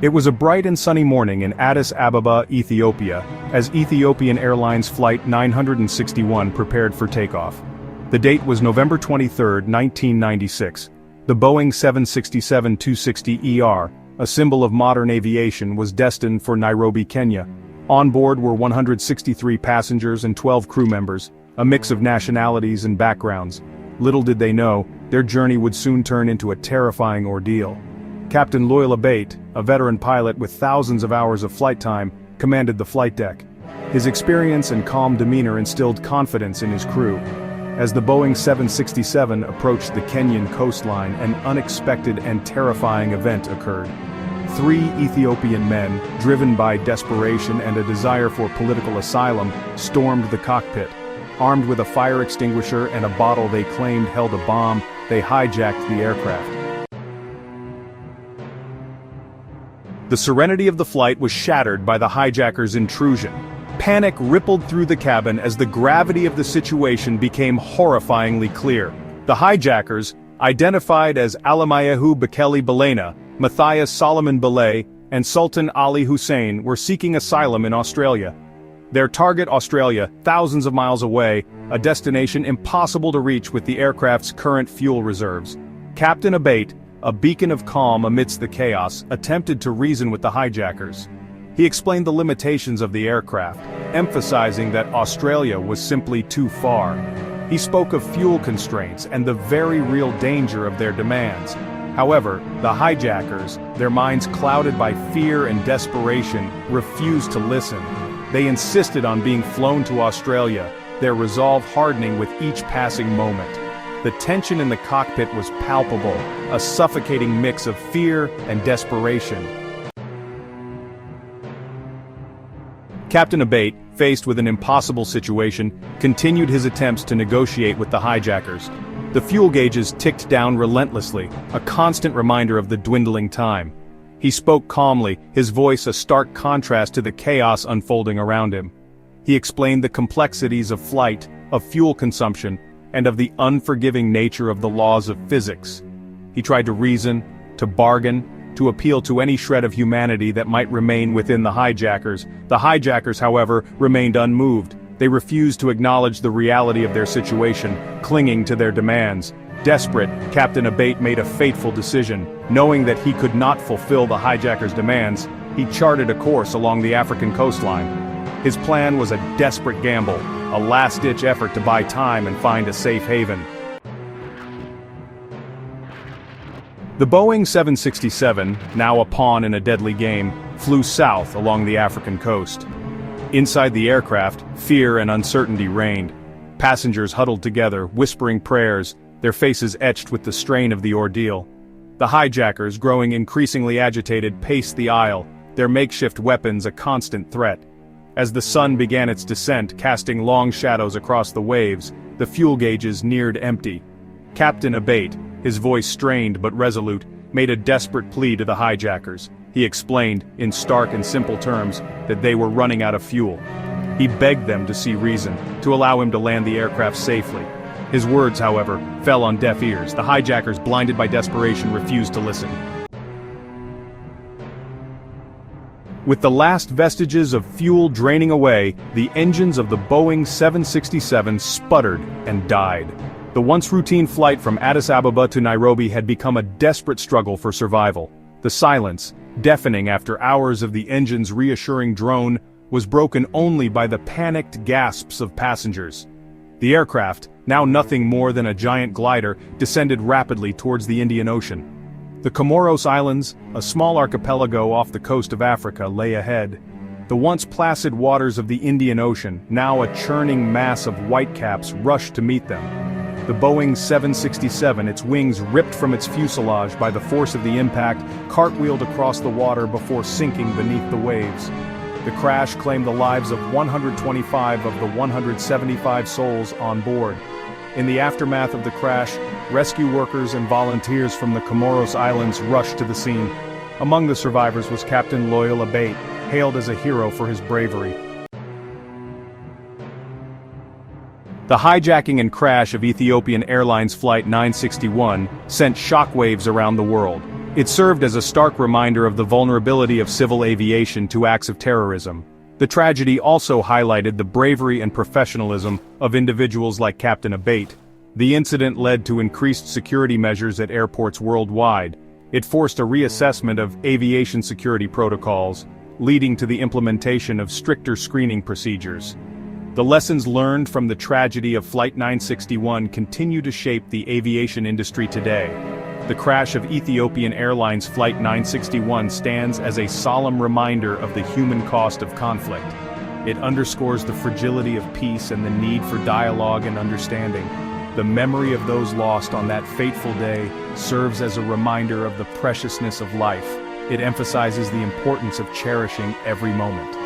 It was a bright and sunny morning in Addis Ababa, Ethiopia, as Ethiopian Airlines Flight 961 prepared for takeoff. The date was November 23, 1996. The Boeing 767-260ER, a symbol of modern aviation, was destined for Nairobi, Kenya. On board were 163 passengers and 12 crew members, a mix of nationalities and backgrounds. Little did they know, their journey would soon turn into a terrifying ordeal. Captain Loyola Bate, a veteran pilot with thousands of hours of flight time, commanded the flight deck. His experience and calm demeanor instilled confidence in his crew. As the Boeing 767 approached the Kenyan coastline, an unexpected and terrifying event occurred. 3 Ethiopian men, driven by desperation and a desire for political asylum, stormed the cockpit. Armed with a fire extinguisher and a bottle they claimed held a bomb, they hijacked the aircraft. The serenity of the flight was shattered by the hijackers' intrusion. Panic rippled through the cabin as the gravity of the situation became horrifyingly clear. The hijackers, identified as Alamayehu Bekele Balena, Matthias Solomon Belay, and Sultan Ali Hussein, were seeking asylum in Australia. Their target, Australia, thousands of miles away, a destination impossible to reach with the aircraft's current fuel reserves. Captain Abate, a beacon of calm amidst the chaos, attempted to reason with the hijackers. He explained the limitations of the aircraft, emphasizing that Australia was simply too far. He spoke of fuel constraints and the very real danger of their demands. However, the hijackers, their minds clouded by fear and desperation, refused to listen. They insisted on being flown to Australia, their resolve hardening with each passing moment. The tension in the cockpit was palpable, a suffocating mix of fear and desperation. Captain Abate, faced with an impossible situation, continued his attempts to negotiate with the hijackers. The fuel gauges ticked down relentlessly, a constant reminder of the dwindling time. He spoke calmly, his voice a stark contrast to the chaos unfolding around him. He explained the complexities of flight, of fuel consumption, and of the unforgiving nature of the laws of physics. He tried to reason, to bargain, to appeal to any shred of humanity that might remain within the hijackers. The hijackers, however, remained unmoved. They refused to acknowledge the reality of their situation, clinging to their demands. Desperate, Captain Abate made a fateful decision. Knowing that he could not fulfill the hijackers' demands, he charted a course along the African coastline. His plan was a desperate gamble, a last-ditch effort to buy time and find a safe haven. The Boeing 767, now a pawn in a deadly game, flew south along the African coast. Inside the aircraft, fear and uncertainty reigned. Passengers huddled together, whispering prayers, their faces etched with the strain of the ordeal. The hijackers, growing increasingly agitated, paced the aisle, their makeshift weapons a constant threat. As the sun began its descent, casting long shadows across the waves, the fuel gauges neared empty. Captain Abate, his voice strained but resolute, made a desperate plea to the hijackers. He explained, in stark and simple terms, that they were running out of fuel. He begged them to see reason, to allow him to land the aircraft safely. His words, however, fell on deaf ears. The hijackers, blinded by desperation, refused to listen. With the last vestiges of fuel draining away, the engines of the Boeing 767 sputtered and died. The once routine flight from Addis Ababa to Nairobi had become a desperate struggle for survival. The silence, deafening after hours of the engine's reassuring drone, was broken only by the panicked gasps of passengers. The aircraft, now nothing more than a giant glider, descended rapidly towards the Indian Ocean. The Comoros Islands, a small archipelago off the coast of Africa, lay ahead. The once placid waters of the Indian Ocean, now a churning mass of whitecaps, rushed to meet them. The Boeing 767, its wings ripped from its fuselage by the force of the impact, cartwheeled across the water before sinking beneath the waves. The crash claimed the lives of 125 of the 175 souls on board. In the aftermath of the crash, rescue workers and volunteers from the Comoros Islands rushed to the scene. Among the survivors was Captain Loyola Bate, hailed as a hero for his bravery. The hijacking and crash of Ethiopian Airlines Flight 961 sent shockwaves around the world. It served as a stark reminder of the vulnerability of civil aviation to acts of terrorism. The tragedy also highlighted the bravery and professionalism of individuals like Captain Abate. The incident led to increased security measures at airports worldwide. It forced a reassessment of aviation security protocols, leading to the implementation of stricter screening procedures. The lessons learned from the tragedy of Flight 961 continue to shape the aviation industry today. The crash of Ethiopian Airlines Flight 961 stands as a solemn reminder of the human cost of conflict. It underscores the fragility of peace and the need for dialogue and understanding. The memory of those lost on that fateful day serves as a reminder of the preciousness of life. It emphasizes the importance of cherishing every moment.